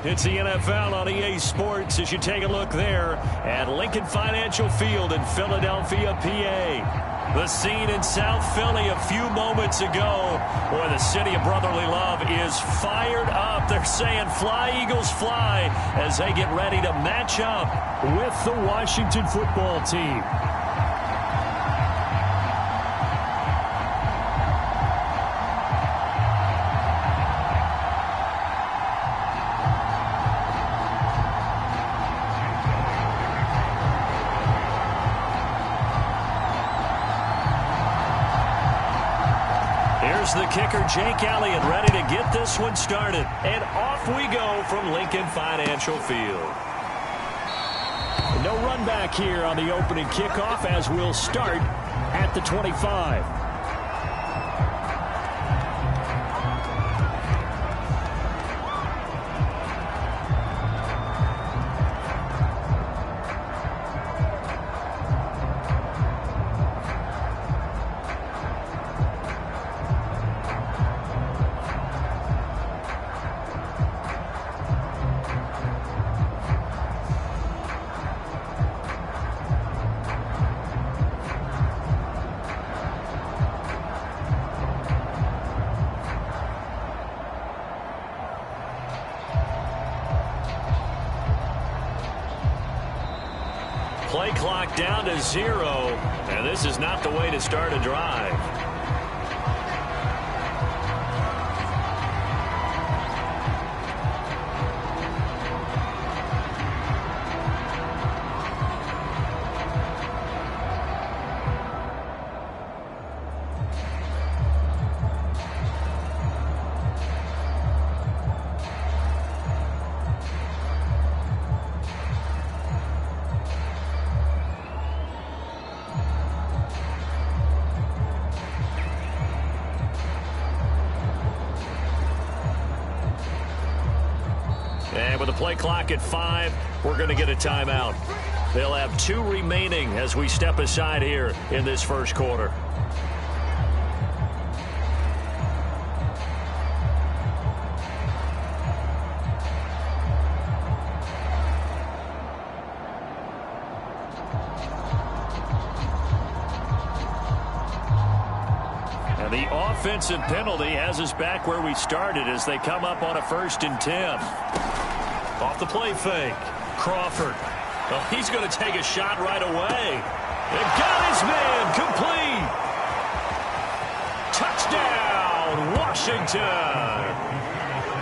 It's the NFL on EA Sports as you take a look there at Lincoln Financial Field in Philadelphia, PA. The scene in South Philly a few moments ago. Boy, the city of brotherly love is fired up. They're saying fly, Eagles, fly as they get ready to match up with the Washington football team. The kicker, Jake Elliott, ready to get this one started. And off we go from Lincoln Financial Field. No run back here on the opening kickoff as we'll start at the 25. Play clock down to 0, and this is not the way to start a drive. And with the play clock at 5, we're going to get a timeout. They'll have 2 remaining as we step aside here in this first quarter. And the offensive penalty has us back where we started as they come up on a 1st and 10. Off the play fake. Crawford. Well, he's going to take a shot right away. And got his man complete. Touchdown, Washington.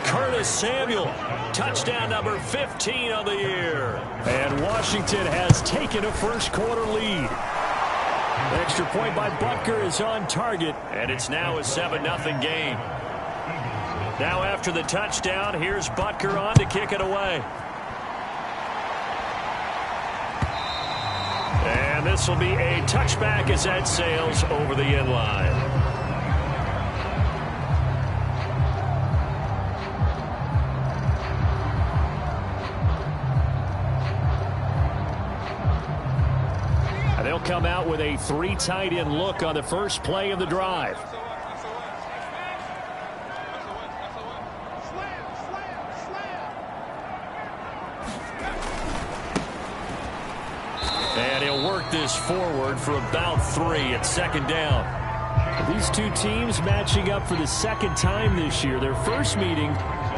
Curtis Samuel. Touchdown number 15 on the year. And Washington has taken a first quarter lead. Extra point by Butker is on target. And it's now a 7-0 game. Now after the touchdown, here's Butker on to kick it away. And this will be a touchback as that sails over the end line. And they'll come out with a 3 tight end look on the first play of the drive. And he'll work this forward for about 3 at 2nd down. These two teams matching up for the 2nd time this year. Their first meeting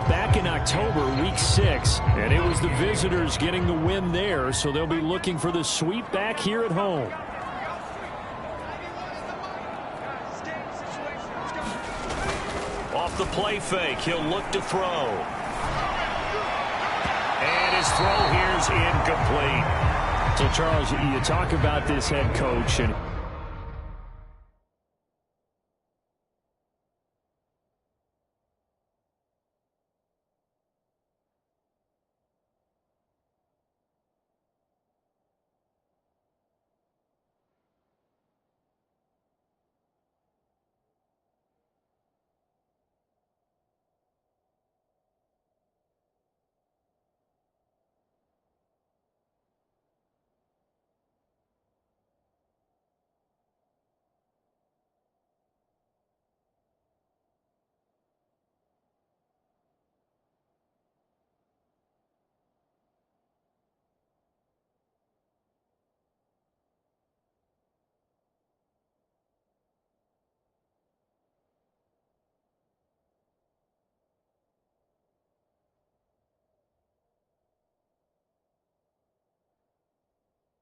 back in October, week 6. And it was the visitors getting the win there, so they'll be looking for the sweep back here at home. Off the play fake, he'll look to throw. And his throw here's incomplete. So, Charles, you talk about this head coach, and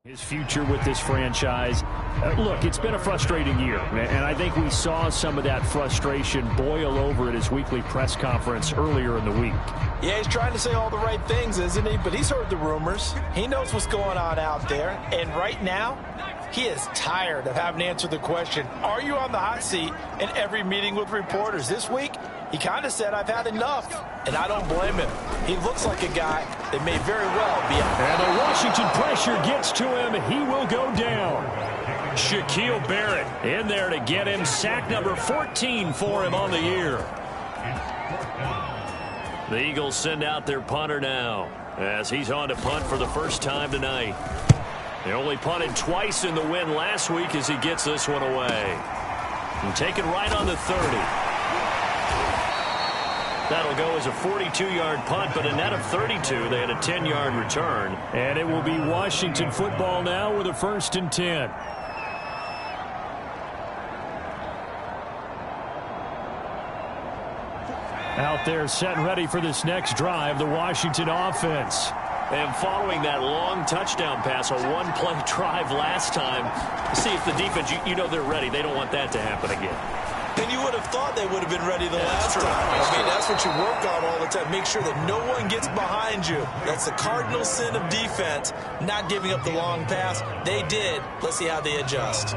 His future with this franchise. Look, it's been a frustrating year, and I think we saw some of that frustration boil over at his weekly press conference earlier in the week. Yeah, he's trying to say all the right things, isn't he? But he's heard the rumors. He knows what's going on out there. And right now, he is tired of having to answer the question, are you on the hot seat, in every meeting with reporters. This week, he kind of said, I've had enough. And I don't blame him. He looks like a guy that may very well be out. And the Washington pressure gets to him. He will go down. Shaquille Barrett in there to get him. Sack number 14 for him on the year. The Eagles send out their punter now as he's on to punt for the first time tonight. They only punted twice in the win last week as he gets this one away. And take it right on the 30. That'll go as a 42-yard punt, but a net of 32. They had a 10-yard return. And it will be Washington football now with a 1st and 10. Out there set and ready for this next drive, the Washington offense. And following that long touchdown pass, a one-play drive last time, see if the defense, you know they're ready. They don't want that to happen again. And you would have thought they would have been ready the last time. I mean, that's what you work on all the time. Make sure that no one gets behind you. That's the cardinal sin of defense, not giving up the long pass. They did. Let's see how they adjust.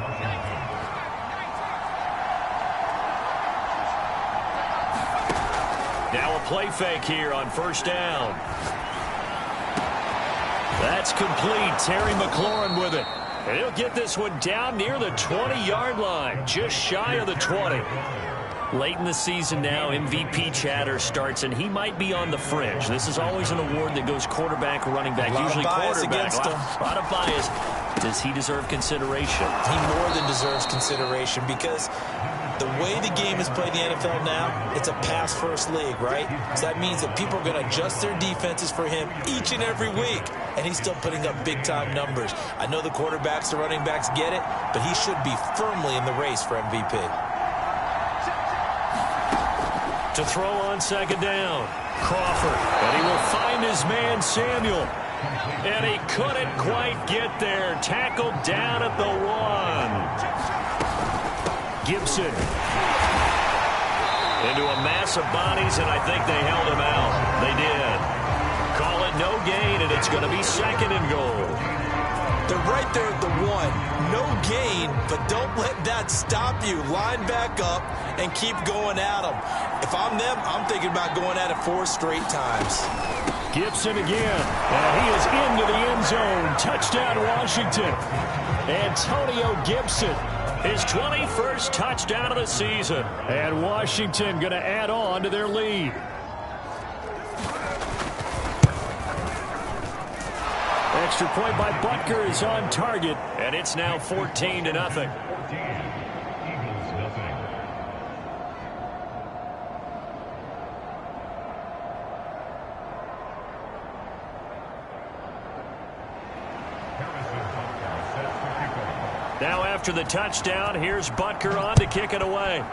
Now a play fake here on 1st down. That's complete. Terry McLaurin with it. And he'll get this one down near the 20-yard line, just shy of the 20. Late in the season now, MVP chatter starts, and he might be on the fringe. This is always an award that goes quarterback, running back, usually quarterback. A lot of bias. Does he deserve consideration? He more than deserves consideration because the way the game is played in the NFL now, it's a pass-first league, right? So that means that people are going to adjust their defenses for him each and every week, and he's still putting up big-time numbers. I know the quarterbacks, the running backs get it, but he should be firmly in the race for MVP. To throw on 2nd down, Crawford, and he will find his man Samuel. And he couldn't quite get there. Tackled down at the 1. Gibson into a mass of bodies, and I think they held him out. They did. Call it no gain, and it's going to be 2nd and goal. They're right there at the 1. No gain, but don't let that stop you. Line back up and keep going at them. If I'm them, I'm thinking about going at it 4 straight times. Gibson again, and he is into the end zone. Touchdown, Washington. Antonio Gibson, his 21st touchdown of the season. And Washington going to add on to their lead. Extra point by Butker is on target, and it's now 14-0. Now after the touchdown, here's Butker on to kick it away.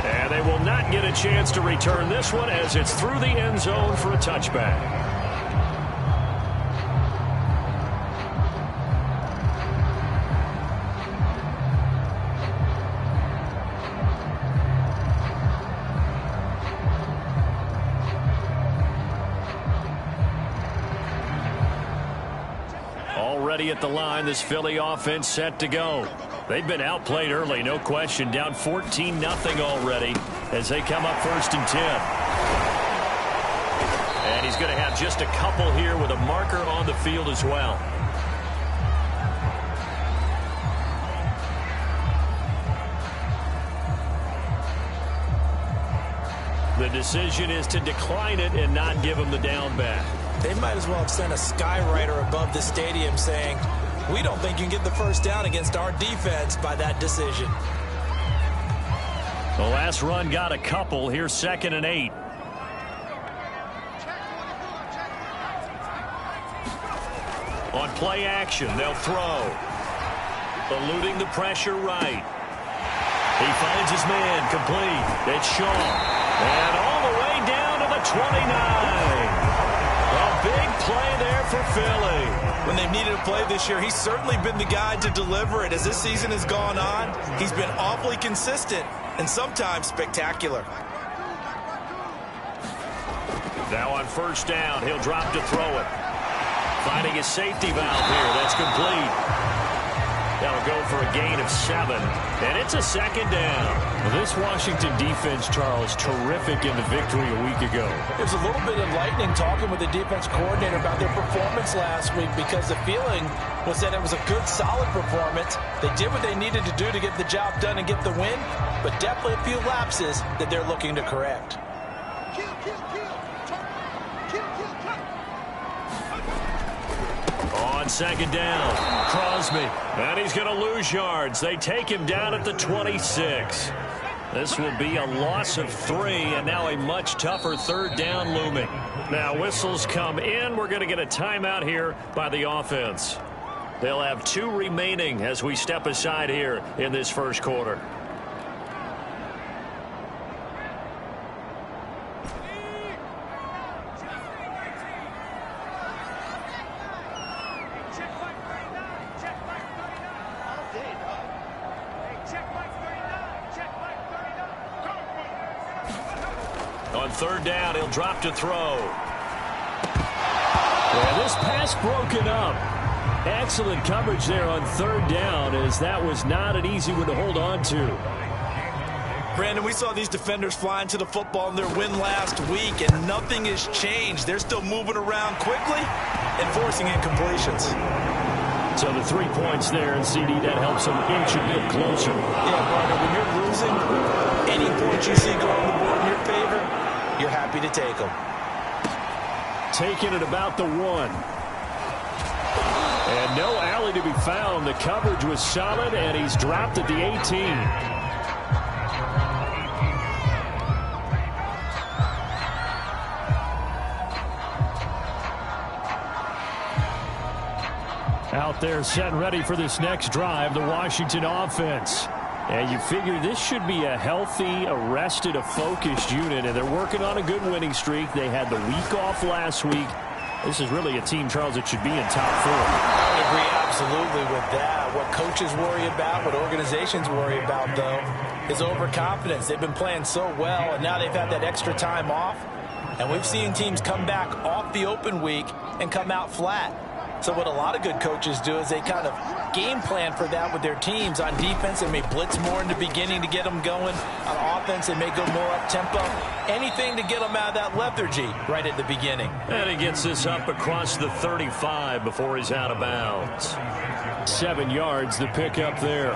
And they will not get a chance to return this one as it's through the end zone for a touchback. Already at the line, this Philly offense set to go. They've been outplayed early, no question. Down 14-0 already as they come up 1st and 10. And he's going to have just a couple here with a marker on the field as well. The decision is to decline it and not give him the down back. They might as well have sent a skywriter above the stadium saying, we don't think you can get the 1st down against our defense by that decision. The last run got a couple. Here's 2nd and 8. On play action, they'll throw. Eluding the pressure right. He finds his man complete. It's Shaw. And all the way down to the 29. A big for Philly. When they've needed a play this year, he's certainly been the guy to deliver it. As this season has gone on, he's been awfully consistent and sometimes spectacular. Now on first down, he'll drop to throw it. Finding his safety valve here. That's complete. That'll go for a gain of 7. And it's a second down. Well, this Washington defense, Charles, terrific in the victory a week ago. There's a little bit enlightening talking with the defense coordinator about their performance last week, because the feeling was that it was a good, solid performance. They did what they needed to do to get the job done and get the win, but definitely a few lapses that they're looking to correct. On second down, Crosby. And he's going to lose yards. They take him down at the 26. This will be a loss of 3, and now a much tougher third down looming. Now whistles come in. We're going to get a timeout here by the offense. They'll have 2 remaining as we step aside here in this first quarter. On third down, he'll drop to throw. And this pass broken up. Excellent coverage there on third down, as that was not an easy one to hold on to. Brandon, we saw these defenders flying to the football in their win last week, and nothing has changed. They're still moving around quickly and forcing incompletions. So the 3 points there, and CD, that helps them inch a bit closer. Yeah, Brandon, when you're losing, any points you see go on the board in your favor, you're happy to take them. Taking it about the 1. And no alley to be found. The coverage was solid, and he's dropped at the 18. Out there set and ready for this next drive, the Washington offense. And you figure this should be a healthy, a rested, a focused unit, and they're working on a good winning streak. They had the week off last week. This is really a team, Charles, that should be in top 4. I would agree absolutely with that. What coaches worry about, what organizations worry about, though, is overconfidence. They've been playing so well, and now they've had that extra time off. And we've seen teams come back off the open week and come out flat. So what a lot of good coaches do is they kind of game plan for that with their teams. On defense, they may blitz more in the beginning to get them going. On offense, they may go more up-tempo. Anything to get them out of that lethargy right at the beginning. And he gets this up across the 35 before he's out of bounds. 7 yards, the pickup there.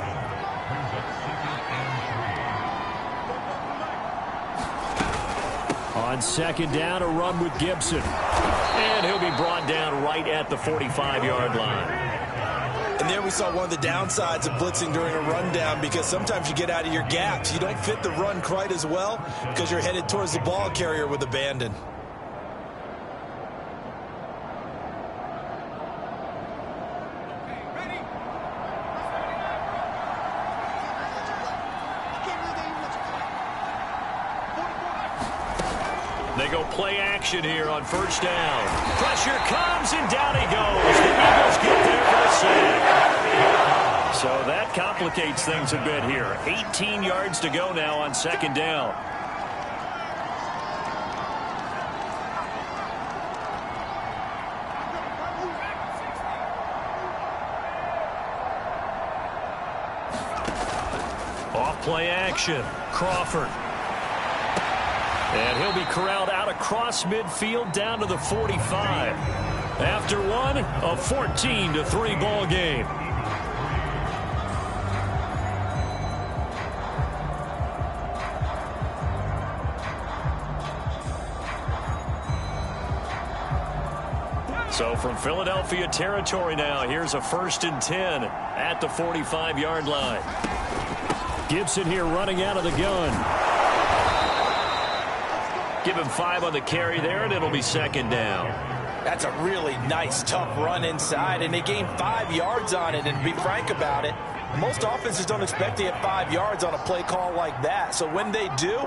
On second down, a run with Gibson. And he'll be brought down right at the 45-yard line. And there we saw one of the downsides of blitzing during a rundown, because sometimes you get out of your gaps. You don't fit the run quite as well because you're headed towards the ball carrier with abandon. They go play action here on first down. Pressure comes, and down he goes. The Eagles get there for the sack. So that complicates things a bit here. 18 yards to go now on second down. Off play action. Crawford. And he'll be corralled out across midfield down to the 45. After one, a 14-3 ball game. So from Philadelphia territory now, here's a 1st and 10 at the 45-yard line. Gibson here running out of the gun. Give him 5 on the carry there, and it'll be second down. That's a really nice, tough run inside, and they gained 5 yards on it. And to be frank about it, most offenses don't expect to get 5 yards on a play call like that. So when they do,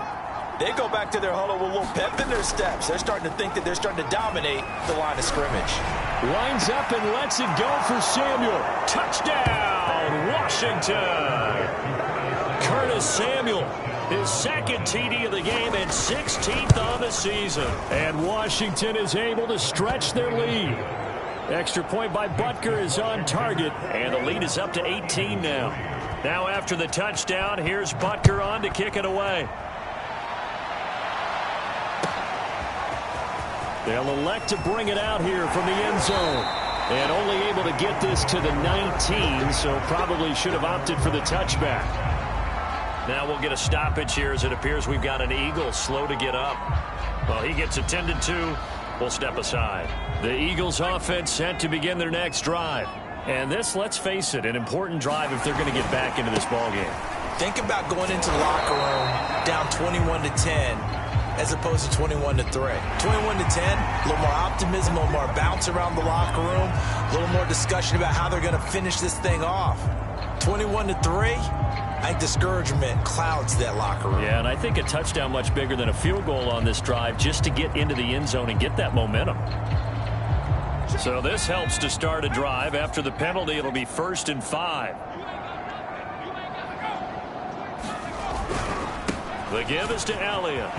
they go back to their huddle with a little pep in their steps. They're starting to think that they're starting to dominate the line of scrimmage. Winds up and lets it go for Samuel. Touchdown, Washington. Curtis Samuel, his second TD of the game and 16th on the season. And Washington is able to stretch their lead. Extra point by Butker is on target, and the lead is up to 18 now. Now after the touchdown, here's Butker on to kick it away. They'll elect to bring it out here from the end zone. And only able to get this to the 19, so probably should have opted for the touchback. Now we'll get a stoppage here as it appears we've got an Eagle slow to get up. Well, he gets attended to. We'll step aside. The Eagles offense set to begin their next drive. And this, let's face it, an important drive if they're going to get back into this ballgame. Think about going into the locker room down 21-10 as opposed to 21-3. 21-10, a little more optimism, a little more bounce around the locker room, a little more discussion about how they're going to finish this thing off. 21-3, I think discouragement clouds that locker room. Yeah, and I think a touchdown much bigger than a field goal on this drive just to get into the end zone and get that momentum. So this helps to start a drive. After the penalty, it'll be 1st and 5. The give is to Elliott.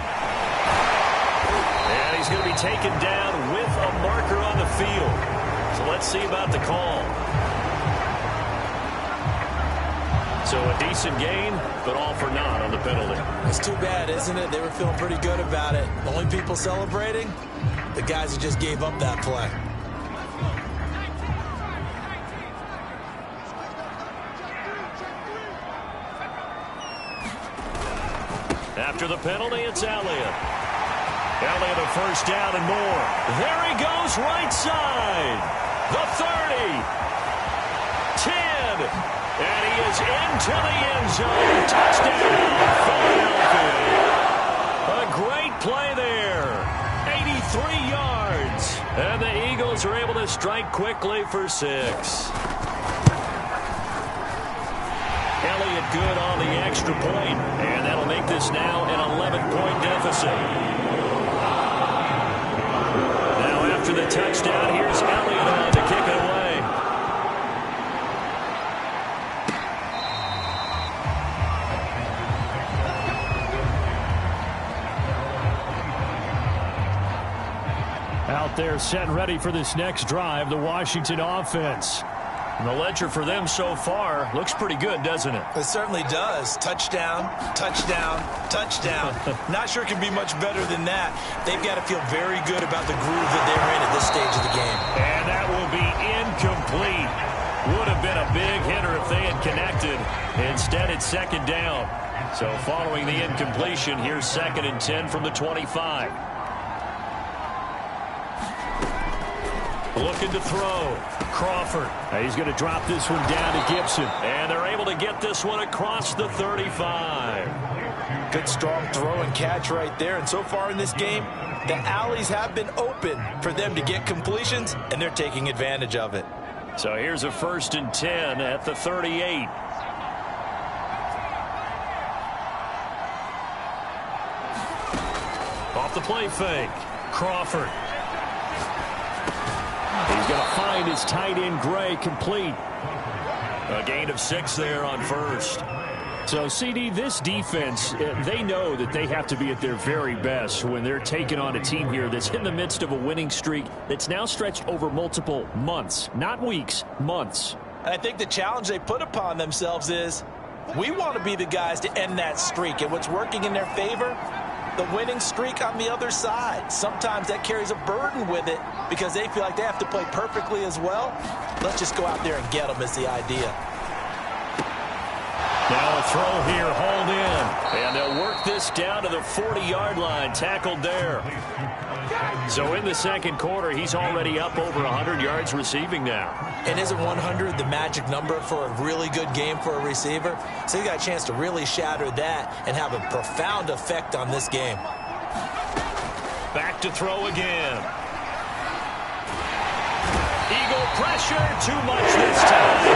And he's going to be taken down with a marker on the field. So let's see about the call. So a decent gain, but all for naught on the penalty. It's too bad, isn't it? They were feeling pretty good about it. The only people celebrating, the guys who just gave up that play. After the penalty, it's Elliott. Elliott a first down and more. There he goes, right side. The 30. 10. And he is into the end zone. Touchdown, Philadelphia. A great play there. 83 yards. And the Eagles are able to strike quickly for 6. Elliott good on the extra point, and that'll make this now an 11-point deficit. Now after the touchdown, here's Elliott on to kick it away. Out there set and ready for this next drive, the Washington offense. And the ledger for them so far looks pretty good, doesn't it? It certainly does. Touchdown, touchdown, touchdown. Not sure it can be much better than that. They've got to feel very good about the groove that they're in at this stage of the game. And that will be incomplete. Would have been a big hitter if they had connected. Instead, it's 2nd down. So following the incompletion, here's 2nd and 10 from the 25. Looking to throw. Crawford. He's going to drop this one down to Gibson. And they're able to get this one across the 35. Good strong throw and catch right there. And so far in this game, the alleys have been open for them to get completions, and they're taking advantage of it. So here's a 1st and 10 at the 38. Off the play fake. Crawford. He's going to find his tight end, Gray, complete. A gain of 6 there on 1st. So, CD, this defense, they know that they have to be at their very best when they're taking on a team here that's in the midst of a winning streak that's now stretched over multiple months, not weeks, months. And I think the challenge they put upon themselves is we want to be the guys to end that streak. And what's working in their favor? The winning streak on the other side. Sometimes that carries a burden with it because they feel like they have to play perfectly as well. Let's just go out there and get them is the idea. Now a throw here, hauled in. And they'll work this down to the 40-yard line, tackled there. So in the 2nd quarter, he's already up over 100 yards receiving now. And isn't 100 the magic number for a really good game for a receiver? So he got a chance to really shatter that and have a profound effect on this game. Back to throw again. Eagle pressure, too much this time.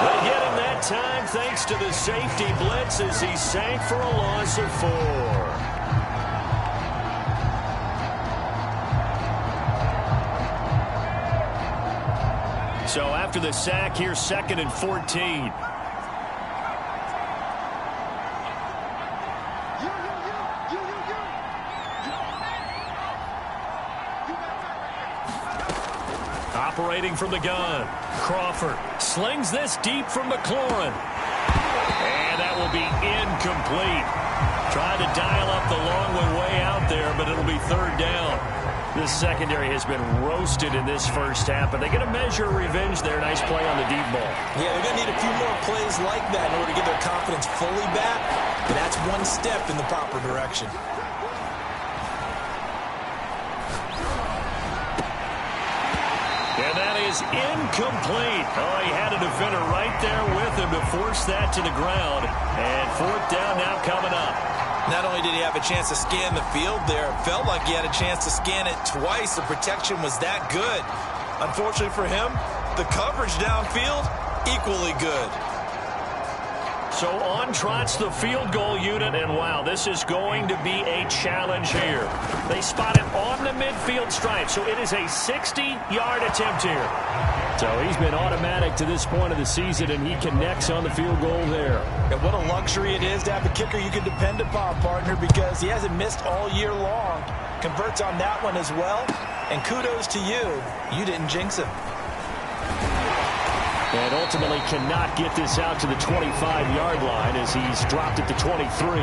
They get him that time thanks to the safety blitz as he sank for a loss of 4. So after the sack, here's 2nd and 14. Operating from the gun, Crawford slings this deep from McLaurin. And that will be incomplete. Tried to dial up the long way out there, but it'll be 3rd down. This secondary has been roasted in this first half, but they're going to measure revenge there. Nice play on the deep ball. Yeah, they're going to need a few more plays like that in order to get their confidence fully back, but that's one step in the proper direction. And that is incomplete. Oh, he had a defender right there with him to force that to the ground. And 4th down now coming up. Not only did he have a chance to scan the field there, it felt like he had a chance to scan it twice. The protection was that good. Unfortunately for him, the coverage downfield, equally good. So on trots the field goal unit, and wow, this is going to be a challenge here. They spot it on the midfield stripe, so it is a 60-yard attempt here. So he's been automatic to this point of the season, and he connects on the field goal there. And what a luxury it is to have a kicker you can depend upon, partner, because he hasn't missed all year long. Converts on that one as well, and kudos to you. You didn't jinx him. And ultimately cannot get this out to the 25-yard line as he's dropped it to 23.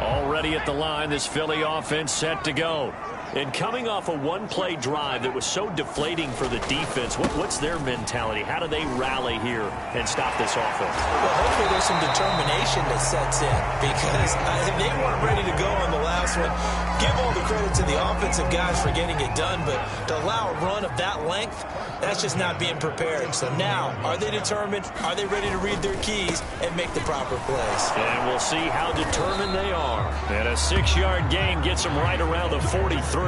Already at the line, this Philly offense set to go. And coming off a one-play drive that was so deflating for the defense, what's their mentality? How do they rally here and stop this offense? Well, hopefully there's some determination that sets in, because they weren't ready to go on the last one. Give all the credit to the offensive guys for getting it done, but to allow a run of that length, that's just not being prepared. So now, are they determined? Are they ready to read their keys and make the proper plays? And we'll see how determined they are. And a 6-yard gain gets them right around the 43.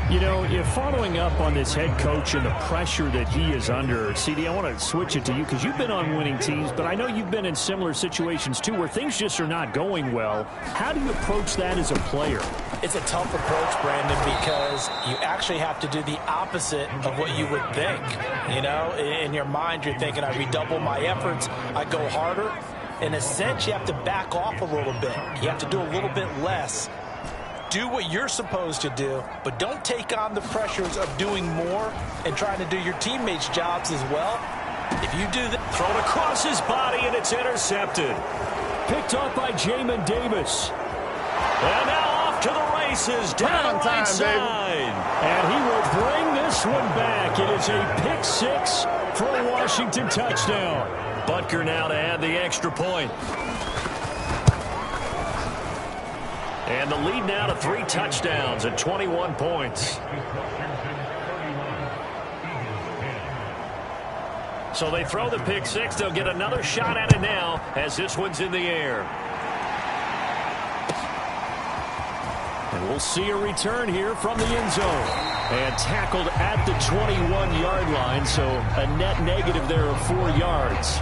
You know, you're following up on this head coach and the pressure that he is under. CD, I want to switch it to you because you've been on winning teams, but I know you've been in similar situations too where things just are not going well. How do you approach that as a player? It's a tough approach, Brandon, because you actually have to do the opposite of what you would think. You know, in your mind, you're thinking, I redouble my efforts, I go harder. In a sense, you have to back off a little bit. You have to do a little bit less. Do what you're supposed to do, but don't take on the pressures of doing more and trying to do your teammates' jobs as well. If you do that... Thrown across his body, and it's intercepted. Picked off by Jamin Davis. And now off to the races, down the right side. And he will bring this one back. It is a pick 6 for a Washington touchdown. Butker now to add the extra point. And the lead now to 3 touchdowns and 21 points. So they throw the pick 6. They'll get another shot at it now as this one's in the air. And we'll see a return here from the end zone. And tackled at the 21-yard line, so a net negative there of 4 yards.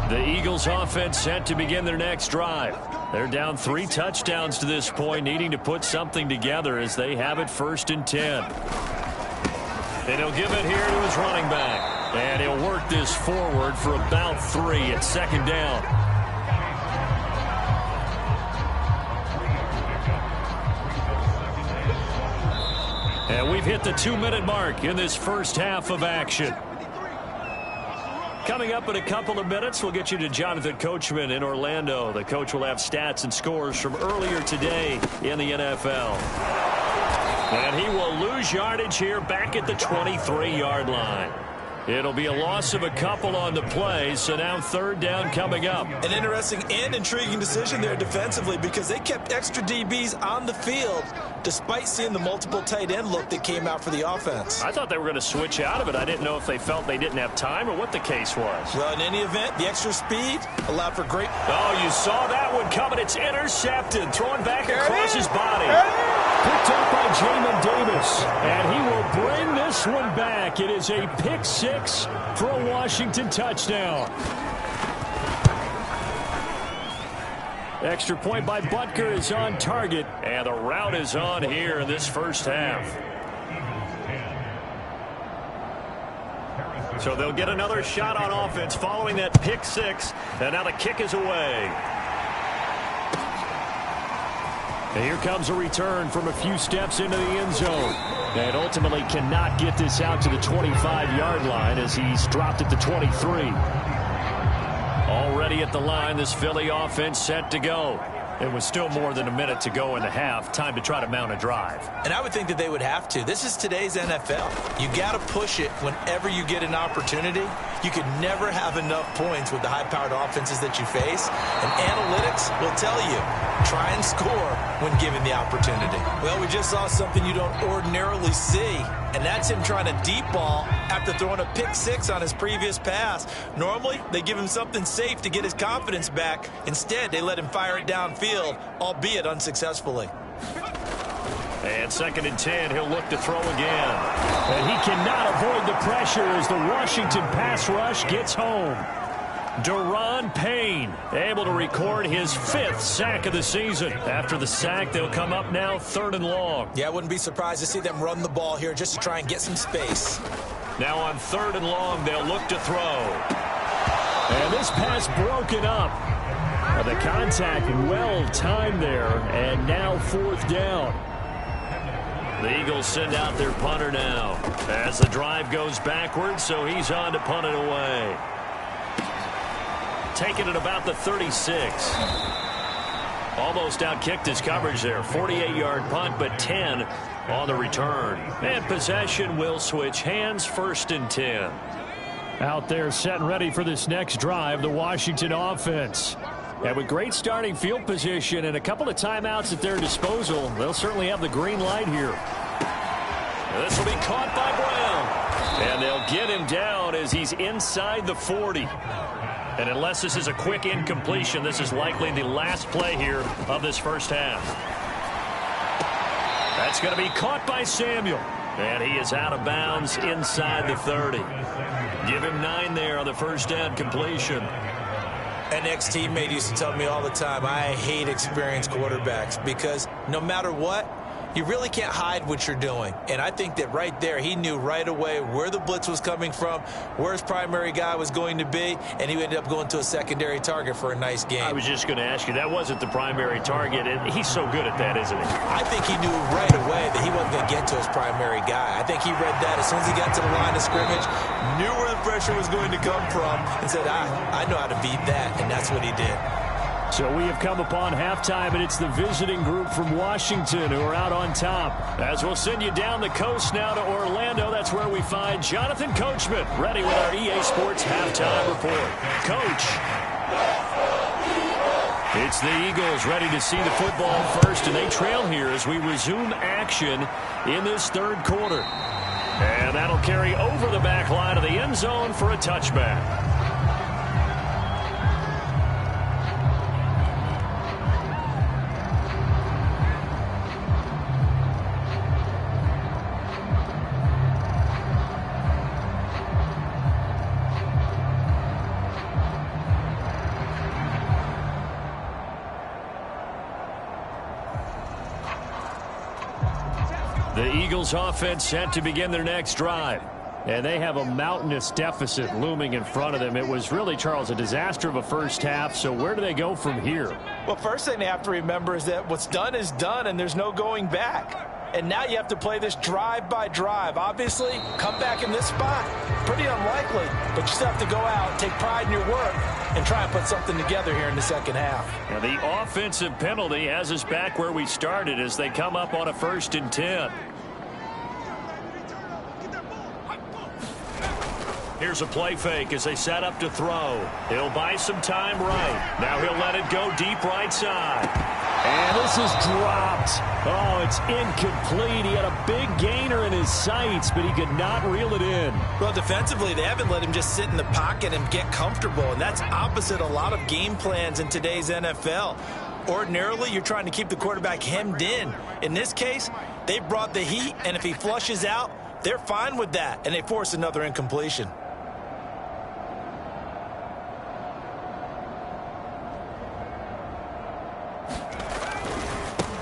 The Eagles offense set to begin their next drive. They're down 3 touchdowns to this point, needing to put something together as they have it 1st and 10. And he'll give it here to his running back. And he'll work this forward for about 3 at 2nd down. And we've hit the 2-minute mark in this first half of action. Coming up in a couple of minutes, we'll get you to Jonathan Coachman in Orlando. The coach will have stats and scores from earlier today in the NFL. And he will lose yardage here back at the 23-yard line. It'll be a loss of a couple on the play, so now 3rd down coming up. An interesting and intriguing decision there defensively because they kept extra DBs on the field despite seeing the multiple tight end look that came out for the offense. I thought they were going to switch out of it. I didn't know if they felt they didn't have time or what the case was. Well, in any event, the extra speed allowed for great... Oh, you saw that one coming. It's intercepted. Throwing back across his body. Picked up by Jamin Davis. And he will bring this one back. It is a pick six for a Washington touchdown. Extra point by Butker is on target. And the route is on here in this first half. So they'll get another shot on offense following that pick six. And now the kick is away. And here comes a return from a few steps into the end zone. And ultimately cannot get this out to the 25-yard line as he's dropped at the 23. Already at the line, this Philly offense set to go. It was still more than a minute to go in the half. Time to try to mount a drive. And I would think that they would have to. This is today's NFL. You got to push it whenever you get an opportunity. You could never have enough points with the high-powered offenses that you face. And analytics will tell you, try and score when given the opportunity. Well, we just saw something you don't ordinarily see, and that's him trying to deep ball after throwing a pick six on his previous pass. Normally, they give him something safe to get his confidence back. Instead, they let him fire it downfield, albeit unsuccessfully. And 2nd and 10, he'll look to throw again. And he cannot avoid the pressure as the Washington pass rush gets home. Daron Payne able to record his 5th sack of the season. After the sack, they'll come up now 3rd and long. Yeah, I wouldn't be surprised to see them run the ball here just to try and get some space. Now on 3rd and long, they'll look to throw. And this pass broken up. The contact well timed there, and now 4th down. The Eagles send out their punter now as the drive goes backwards, so he's on to punt it away. Taking it about the 36. Almost outkicked his coverage there. 48-yard punt, but 10 on the return. And possession will switch hands. 1st and 10. Out there set and ready for this next drive, the Washington offense. And with great starting field position and a couple of timeouts at their disposal, they'll certainly have the green light here. This will be caught by Brown. And they'll get him down as he's inside the 40. And unless this is a quick incompletion, this is likely the last play here of this first half. That's going to be caught by Samuel. And he is out of bounds inside the 30. Give him 9 there on the first down completion. An ex-teammate used to tell me all the time, I hate experienced quarterbacks because no matter what, you really can't hide what you're doing. And I think that right there, he knew right away where the blitz was coming from, where his primary guy was going to be, and he ended up going to a secondary target for a nice game. I was just going to ask you, that wasn't the primary target, and he's so good at that, isn't he? I think he knew right away that he wasn't going to get to his primary guy. I think he read that as soon as he got to the line of scrimmage, knew where the pressure was going to come from, and said, I know how to beat that, and that's what he did. So we have come upon halftime, and it's the visiting group from Washington who are out on top. As we'll send you down the coast now to Orlando, that's where we find Jonathan Coachman, ready with our EA Sports halftime report. Coach. It's the Eagles ready to see the football first, and they trail here as we resume action in this 3rd quarter. And that'll carry over the back line of the end zone for a touchback. The Eagles offense set to begin their next drive. And they have a mountainous deficit looming in front of them. It was really, Charles, a disaster of a first half. So where do they go from here? Well, first thing they have to remember is that what's done is done, and there's no going back. And now you have to play this drive by drive. Obviously, come back in this spot. Pretty unlikely, but you still have to go out, take pride in your work, and try and put something together here in the second half. Now the offensive penalty has us back where we started as they come up on a 1st and 10. Here's a play fake as they set up to throw. He'll buy some time right. Now he'll let it go deep right side. And this is dropped. Oh, it's incomplete. He had a big gainer in his sights, but he could not reel it in. Well, defensively, they haven't let him just sit in the pocket and get comfortable, and that's opposite a lot of game plans in today's NFL. Ordinarily, you're trying to keep the quarterback hemmed in. In this case, they brought the heat, and if he flushes out, they're fine with that, and they force another incompletion.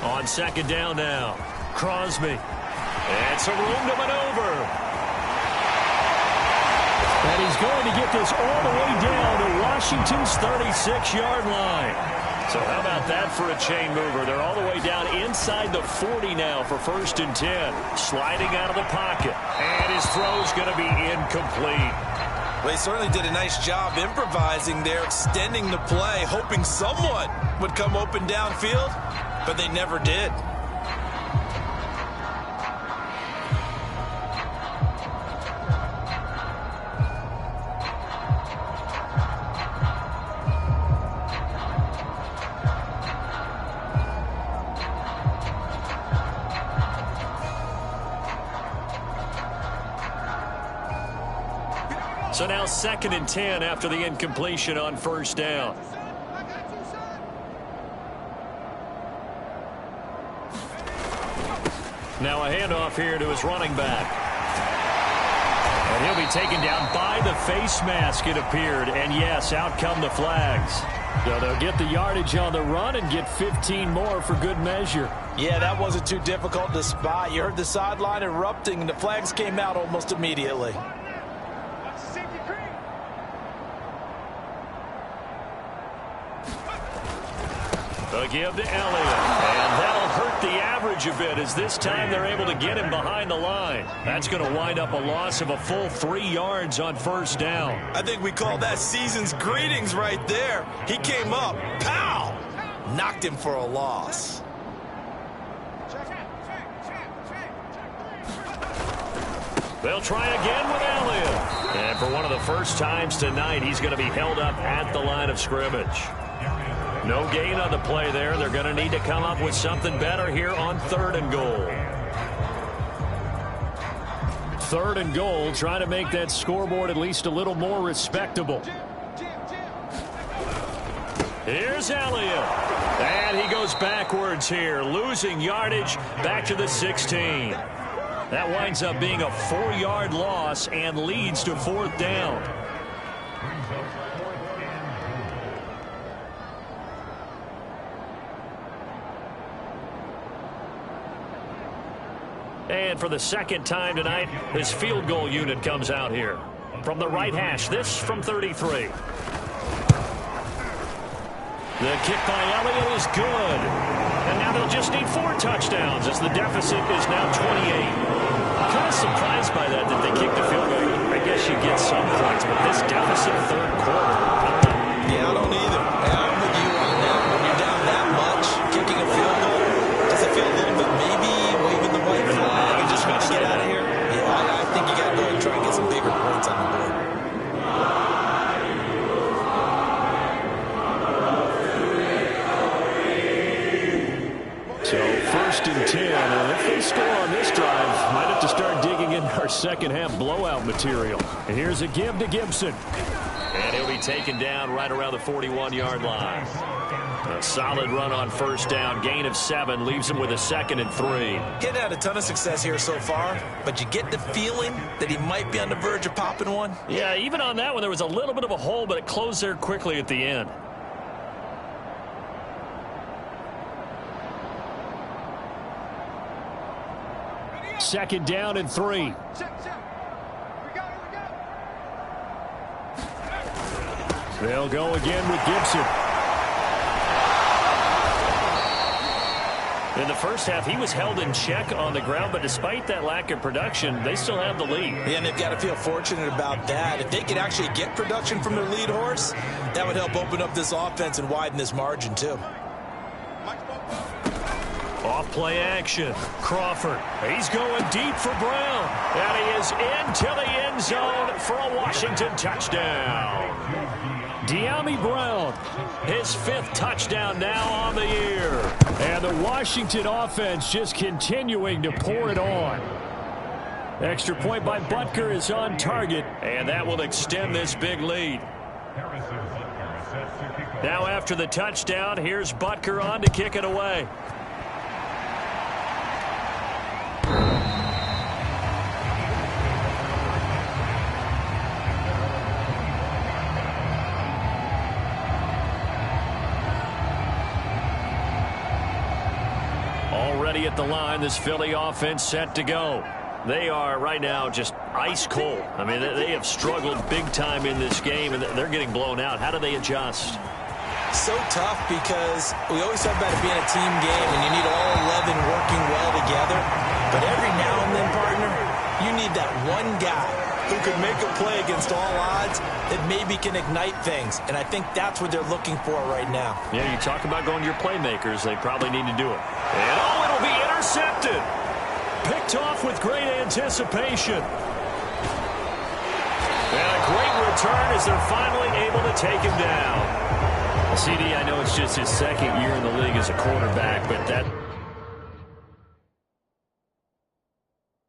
On second down now, Crosby. And some room to maneuver. And he's going to get this all the way down to Washington's 36-yard line. So how about that for a chain mover? They're all the way down inside the 40 now for 1st and 10. Sliding out of the pocket. And his throw's going to be incomplete. Well, he certainly did a nice job improvising there, extending the play, hoping someone would come open downfield, but they never did. So now 2nd and 10 after the incompletion on 1st down. Now a handoff here to his running back. And he'll be taken down by the face mask, it appeared. And yes, out come the flags. So they'll get the yardage on the run and get 15 more for good measure. Yeah, that wasn't too difficult to spot. You heard the sideline erupting, and the flags came out almost immediately. A give to Elliott, and that'll hurt the average a bit as this time they're able to get him behind the line. That's going to wind up a loss of a full 3 yards on 1st down. I think we call that season's greetings right there. He came up, pow, knocked him for a loss. They'll try again with Elliott. And for one of the first times tonight, he's going to be held up at the line of scrimmage. No gain on the play there. They're going to need to come up with something better here on 3rd and goal. 3rd and goal, trying to make that scoreboard at least a little more respectable. Here's Elliott. And he goes backwards here, losing yardage back to the 16. That winds up being a 4-yard loss and leads to 4th down. And for the 2nd time tonight, his field goal unit comes out here. From the right hash, this from 33. The kick by Elliott is good. And now they'll just need 4 touchdowns as the deficit is now 28. I'm kind of surprised by that they kicked the field goal. I guess you get some points, but this deficit 3rd quarter, Yeah, I don't either. I'm with you on that. When you're down that much, kicking a field goal, does it feel a little bit maybe waving the white flag and just trying to get out of here? Yeah, I think you got to go and try and get some bigger points on the board. So 1st and 10, and if they score on this drive, might have to start digging into our 2nd half blowout material. And here's a give to Gibson. And he'll be taken down right around the 41-yard line. A solid run on 1st down, gain of 7, leaves him with a 2nd and 3. Getting had a ton of success here so far, but you get the feeling that he might be on the verge of popping one. Yeah, even on that one, there was a little bit of a hole, but it closed there quickly at the end. Second down and 3. They'll go again with Gibson. In the first half, he was held in check on the ground, but despite that lack of production, they still have the lead. Yeah, and they've got to feel fortunate about that. If they could actually get production from their lead horse, that would help open up this offense and widen this margin, too. Off play action. Crawford. He's going deep for Brown. And he is into the end zone for a Washington touchdown. De'Ami Brown, his 5th touchdown now on the year. And the Washington offense just continuing to pour it on. Extra point by Butker is on target, and that will extend this big lead. Now after the touchdown, here's Butker on to kick it away. Already at the line, this Philly offense set to go. They are right now just ice cold. I mean, they have struggled big time in this game, and they're getting blown out. How do they adjust? So tough because we always talk about it being a team game, and you need all 11 working well together. But every now and then, partner, you need that one guy who can make a play against all odds that maybe can ignite things. And I think that's what they're looking for right now. Yeah, you talk about going to your playmakers. They probably need to do it. And, oh, it'll be intercepted. Picked off with great anticipation. And a great return as they're finally able to take him down. CD, I know it's just his 2nd year in the league as a quarterback, but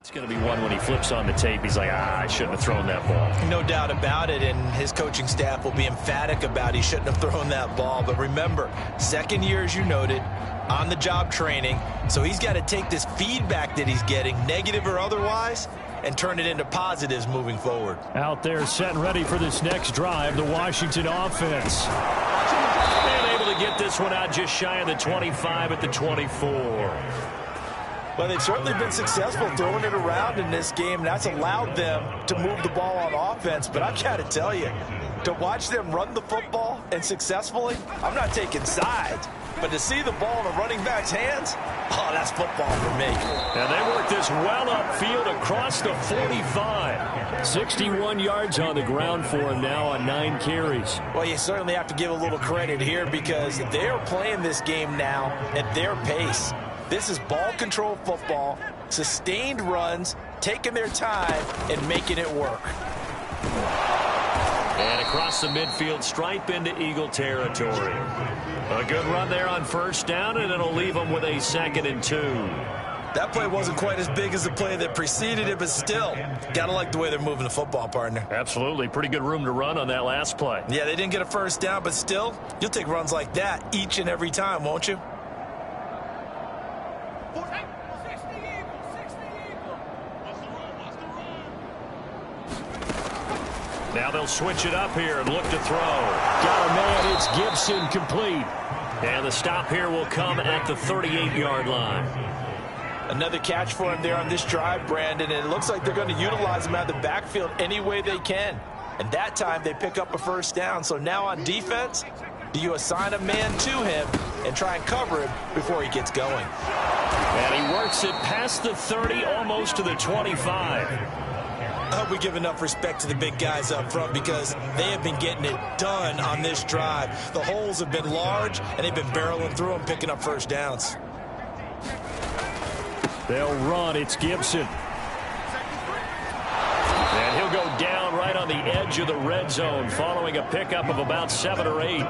it's going to be one when he flips on the tape. He's like, I shouldn't have thrown that ball. No doubt about it, and his coaching staff will be emphatic about he shouldn't have thrown that ball. But remember, 2nd year, as you noted, on-the-job training. So he's got to take this feedback that he's getting, negative or otherwise, and turn it into positives moving forward. Out there set and ready for this next drive, the Washington offense. And able to get this one out just shy of the 25 at the 24. Well, they've certainly been successful throwing it around in this game. That's allowed them to move the ball on offense. But I've got to tell you, to watch them run the football and successfully, I'm not taking sides. But to see the ball in a running back's hands, oh, that's football for me. And they work this well upfield across the 45. 61 yards on the ground for him now on 9 carries. Well, you certainly have to give a little credit here because they're playing this game now at their pace. This is ball control football, sustained runs, taking their time, and making it work. And across the midfield, stripe into Eagle territory. A good run there on 1st down, and it'll leave them with a 2nd and 2. That play wasn't quite as big as the play that preceded it, but still, gotta like the way they're moving the football, partner. Absolutely. Pretty good room to run on that last play. Yeah, they didn't get a 1st down, but still, you'll take runs like that each and every time, won't you? Now they'll switch it up here and look to throw. Got a man, it's Gibson, complete. And the stop here will come at the 38-yard line. Another catch for him there on this drive, Brandon, and it looks like they're going to utilize him out of the backfield any way they can. And that time they pick up a 1st down. So now on defense, do you assign a man to him and try and cover him before he gets going? And he works it past the 30, almost to the 25. I hope we give enough respect to the big guys up front because they have been getting it done on this drive. The holes have been large, and they've been barreling through them, picking up 1st downs. They'll run. It's Gibson. And he'll go down right on the edge of the red zone following a pickup of about 7 or 8.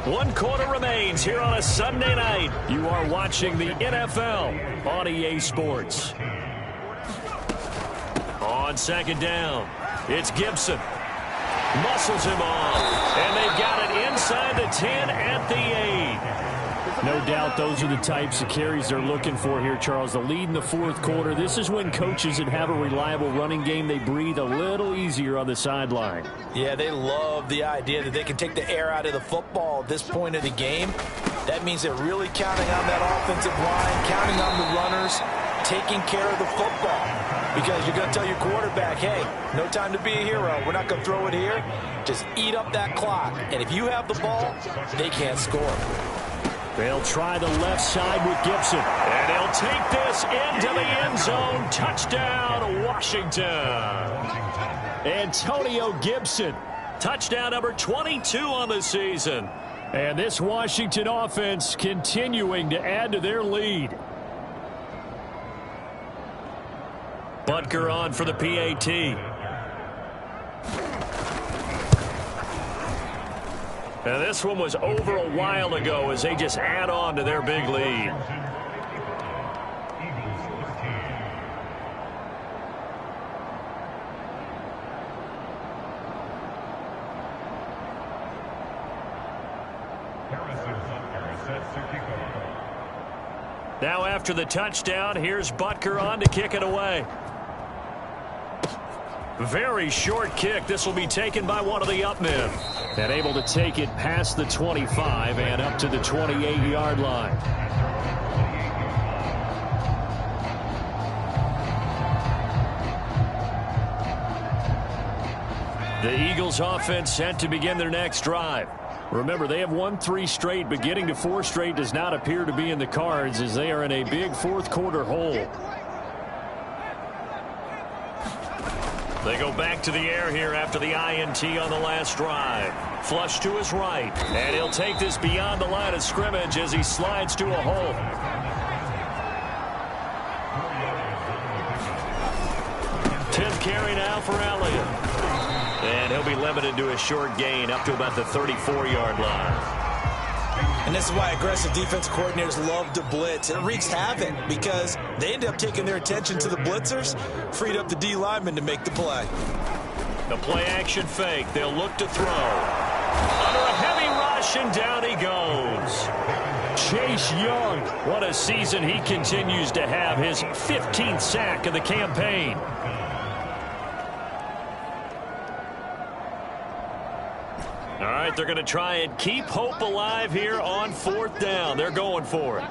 One quarter remains here on a Sunday night. You are watching the NFL on EA Sports. On 2nd down, it's Gibson. Muscles him off, and they've got it inside the 10 at the 8. No doubt those are the types of carries they're looking for here, Charles. The lead in the 4th quarter. This is when coaches that have a reliable running game, they breathe a little easier on the sideline. Yeah, they love the idea that they can take the air out of the football at this point of the game. That means they're really counting on that offensive line, counting on the runners, taking care of the football. Because you're going to tell your quarterback, hey, no time to be a hero. We're not going to throw it here. Just eat up that clock. And if you have the ball, they can't score. They'll try the left side with Gibson. And he'll take this into the end zone. Touchdown, Washington. Antonio Gibson. Touchdown number 22 on the season. And this Washington offense continuing to add to their lead. Butker on for the PAT. And this one was over a while ago as they just add on to their big lead. Now after the touchdown, here's Butker on to kick it away. Very short kick. This will be taken by one of the up men. And able to take it past the 25 and up to the 28-yard line. The Eagles offense set to begin their next drive. Remember, they have won 3 straight, but getting to 4 straight does not appear to be in the cards as they are in a big fourth quarter hole. They go back to the air here after the INT on the last drive. Flush to his right. And he'll take this beyond the line of scrimmage as he slides to a hole. Tenth carry now for Elliott. And he'll be limited to a short gain up to about the 34-yard line. And this is why aggressive defense coordinators love to blitz. It wreaks havoc because they end up taking their attention to the blitzers, freed up the D lineman to make the play. The play action fake. They'll look to throw. Under a heavy rush, and down he goes. Chase Young. What a season he continues to have. His 15th sack of the campaign. All right, they're going to try and keep hope alive here on 4th down. They're going for it.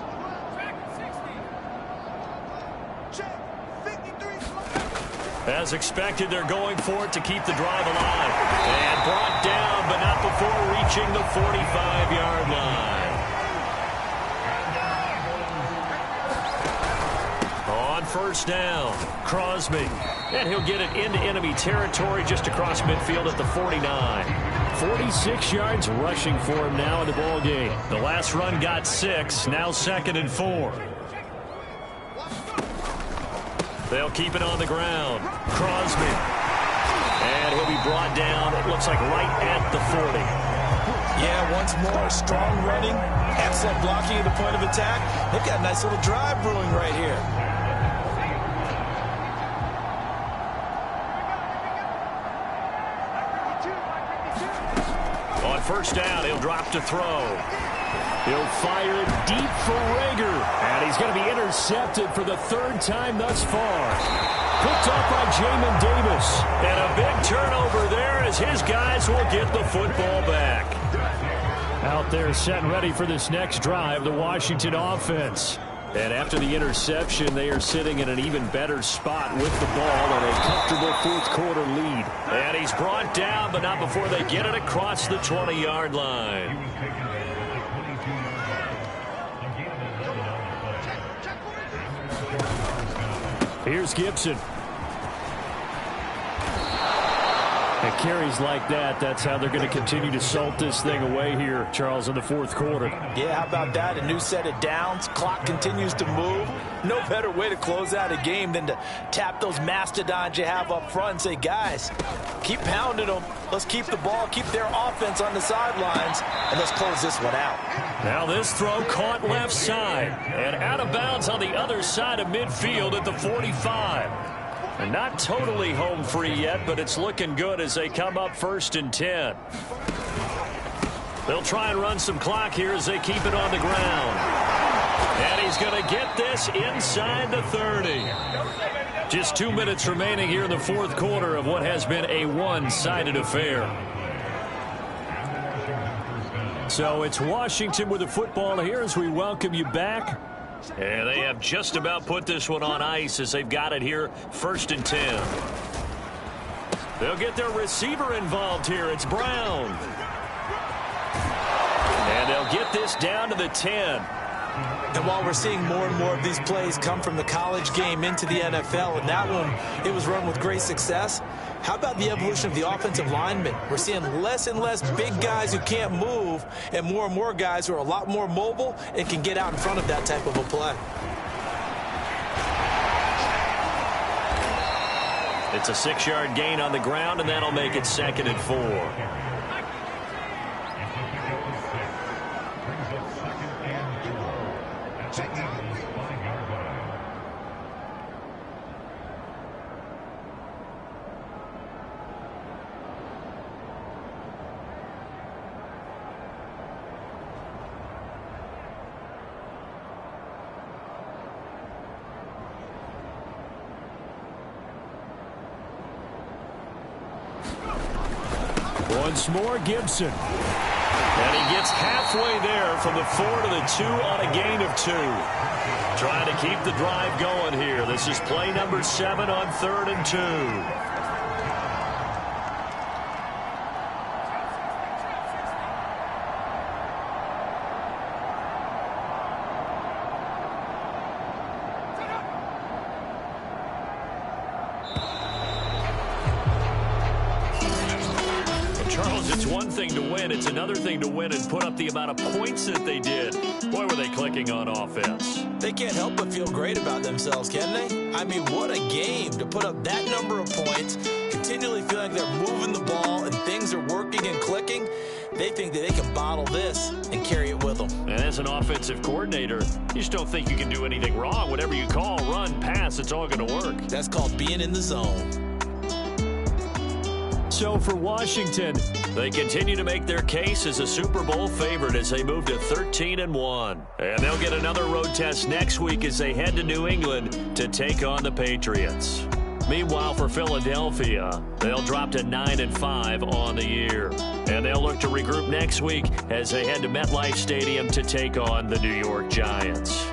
As expected, they're going for it to keep the drive alive. And brought down, but not before reaching the 45-yard line. On 1st down, Crosby. And he'll get it into enemy territory just across midfield at the 49. 46 yards rushing for him now in the ball game. The last run got 6, now 2nd and 4. They'll keep it on the ground. Crosby. And he'll be brought down, it looks like right at the 40. Yeah, once more, strong running, excellent blocking at the point of attack. They've got a nice little drive brewing right here. On 1st down, he'll drop to throw. He'll fire it deep for Rager. And he's going to be intercepted for the 3rd time thus far. Picked up by Jamin Davis. And a big turnover there as his guys will get the football back. Out there set and ready for this next drive, the Washington offense. And after the interception, they are sitting in an even better spot with the ball and a comfortable 4th quarter lead. And he's brought down, but not before they get it across the 20-yard line. Here's Gibson. And carries like that, that's how they're going to continue to salt this thing away here, Charles, in the 4th quarter. Yeah, how about that? A new set of downs. Clock continues to move. No better way to close out a game than to tap those mastodons you have up front and say, guys, keep pounding them. Let's keep the ball, keep their offense on the sidelines, and let's close this one out. Now this throw caught left side and out of bounds on the other side of midfield at the 45. And not totally home free yet, but it's looking good as they come up 1st and 10. They'll try and run some clock here as they keep it on the ground. And he's going to get this inside the 30. Just 2 minutes remaining here in the 4th quarter of what has been a one-sided affair. So it's Washington with the football here as we welcome you back. And they have just about put this one on ice as they've got it here 1st and 10. They'll get their receiver involved here. It's Brown. And And they'll get this down to the 10. And while we're seeing more and more of these plays come from the college game into the NFL, and that one, it was run with great success, how about the evolution of the offensive linemen? We're seeing less and less big guys who can't move and more guys who are a lot more mobile and can get out in front of that type of a play. It's a 6-yard gain on the ground, and that'll make it 2nd and 4. Once more, Gibson. And he gets halfway there from the 4 to the 2 on a gain of 2. Trying to keep the drive going here. This is play number 7 on 3rd and 2. It's one thing to win. It's another thing to win and put up the amount of points that they did. Boy, were they clicking on offense. They can't help but feel great about themselves, can they? I mean, what a game to put up that number of points, continually feeling like they're moving the ball and things are working and clicking. They think that they can bottle this and carry it with them. And as an offensive coordinator, you just don't think you can do anything wrong. Whatever you call, run, pass, it's all going to work. That's called being in the zone. So for Washington, they continue to make their case as a Super Bowl favorite as they move to 13-1. And they'll get another road test next week as they head to New England to take on the Patriots. Meanwhile, for Philadelphia, they'll drop to 9-5 on the year. And they'll look to regroup next week as they head to MetLife Stadium to take on the New York Giants.